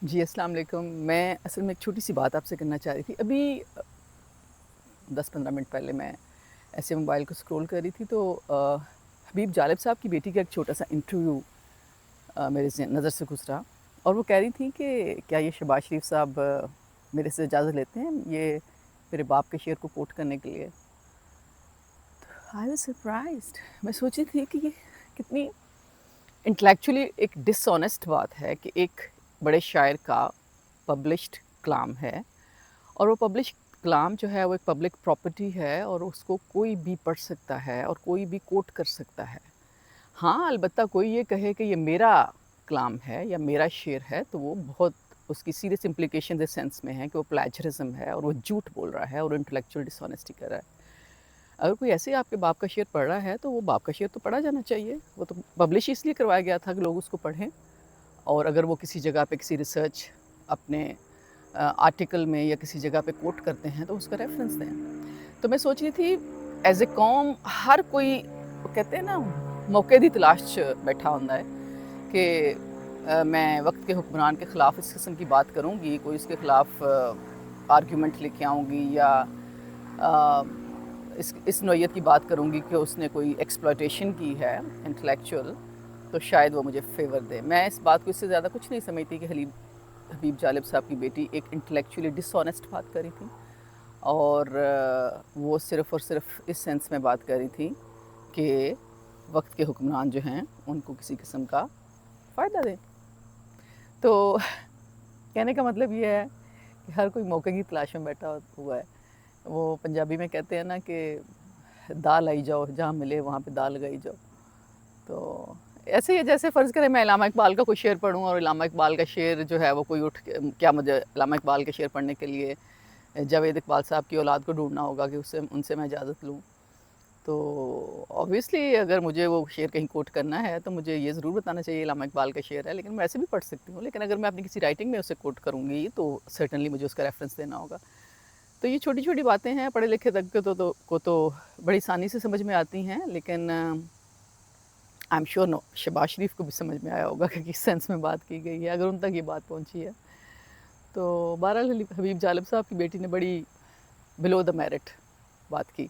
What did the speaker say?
جی السلام علیکم. میں اصل میں ایک چھوٹی سی بات آپ سے کرنا چاہ رہی تھی. ابھی 10-15 منٹ پہلے میں ایسے موبائل کو اسکرول کر رہی تھی تو حبیب جالب صاحب کی بیٹی کا ایک چھوٹا سا انٹرویو میرے نظر سے گزرا، اور وہ کہہ رہی تھی کہ کیا یہ شہباز شریف صاحب میرے سے اجازت لیتے ہیں یہ میرے باپ کے شعر کو کوٹ کرنے کے لیے. I was surprised. میں سوچی تھی کہ یہ کتنی انٹلیکچولی ایک ڈس آنیسٹ بات ہے کہ ایک بڑے شاعر کا پبلشڈ کلام ہے، اور وہ پبلش کلام جو ہے وہ ایک پبلک پراپرٹی ہے، اور اس کو کوئی بھی پڑھ سکتا ہے اور کوئی بھی کوٹ کر سکتا ہے. ہاں البتہ کوئی یہ کہے کہ یہ میرا کلام ہے یا میرا شعر ہے تو وہ بہت اس کی سیریس امپلیکیشن اس سینس میں ہے کہ وہ پلیجرزم ہے اور وہ جھوٹ بول رہا ہے اور انٹلیکچوئل ڈس آنیسٹی کر رہا ہے. اگر کوئی ایسے آپ کے باپ کا شعر پڑھ رہا ہے تو وہ باپ کا شعر تو پڑھا جانا چاہیے. وہ تو پبلش اس لیے کروایا گیا تھا کہ لوگ اس کو پڑھیں، اور اگر وہ کسی جگہ پہ کسی ریسرچ اپنے آرٹیکل میں یا کسی جگہ پہ کوٹ کرتے ہیں تو اس کا ریفرنس دیں. تو میں سوچ رہی تھی ایز اے قوم ہر کوئی کہتے ہیں نا موقع دی تلاش بیٹھا ہوتا ہے کہ میں وقت کے حکمران کے خلاف اس قسم کی بات کروں گی، کوئی اس کے خلاف آرگیومنٹ لے کے آؤں گی یا اس نوعیت کی بات کروں گی کہ اس نے کوئی ایکسپلائٹیشن کی ہے انٹلیکچوئل، تو شاید وہ مجھے فیور دے. میں اس بات کو اس سے زیادہ کچھ نہیں سمجھتی کہ حبیب جالب صاحب کی بیٹی ایک انٹلیکچولی ڈس آنیسٹ بات کر رہی تھی، اور وہ صرف اور صرف اس سینس میں بات کر رہی تھی کہ وقت کے حکمران جو ہیں ان کو کسی قسم کا فائدہ دیں. تو کہنے کا مطلب یہ ہے کہ ہر کوئی موقع کی تلاش میں بیٹھا ہوا ہے. وہ پنجابی میں کہتے ہیں نا کہ دال آئی جاؤ، جہاں ملے وہاں پہ دال لگائی جاؤ. تو ایسے ہی جیسے فرض کریں میں علامہ اقبال کا کوئی شعر پڑھوں اور علامہ اقبال کا شعر جو ہے وہ کوئی اٹھ کے کیا مجھے علامہ اقبال کے شعر پڑھنے کے لیے جاوید اقبال صاحب کی اولاد کو ڈھونڈنا ہوگا کہ ان سے میں اجازت لوں؟ تو اوبویسلی اگر مجھے وہ شعر کہیں کوٹ کرنا ہے تو مجھے یہ ضرور بتانا چاہیے علامہ اقبال کا شعر ہے، لیکن میں ایسے بھی پڑھ سکتی ہوں. لیکن اگر میں اپنی کسی رائٹنگ میں اسے کوٹ کروں گی تو سرٹنلی مجھے اس کا ریفرنس دینا ہوگا. تو یہ چھوٹی چھوٹی باتیں ہیں، پڑھے لکھے طبقے کو تو بڑی آسانی سے سمجھ میں آتی ہیں، لیکن آئی ایم شیور نو شہباز شریف کو بھی سمجھ میں آیا ہوگا کہ کس سینس میں بات کی گئی ہے اگر ان تک یہ بات پہنچی ہے. تو بہرحال حبیب جالب صاحب کی بیٹی نے بڑی بلو دا میرٹ بات کی.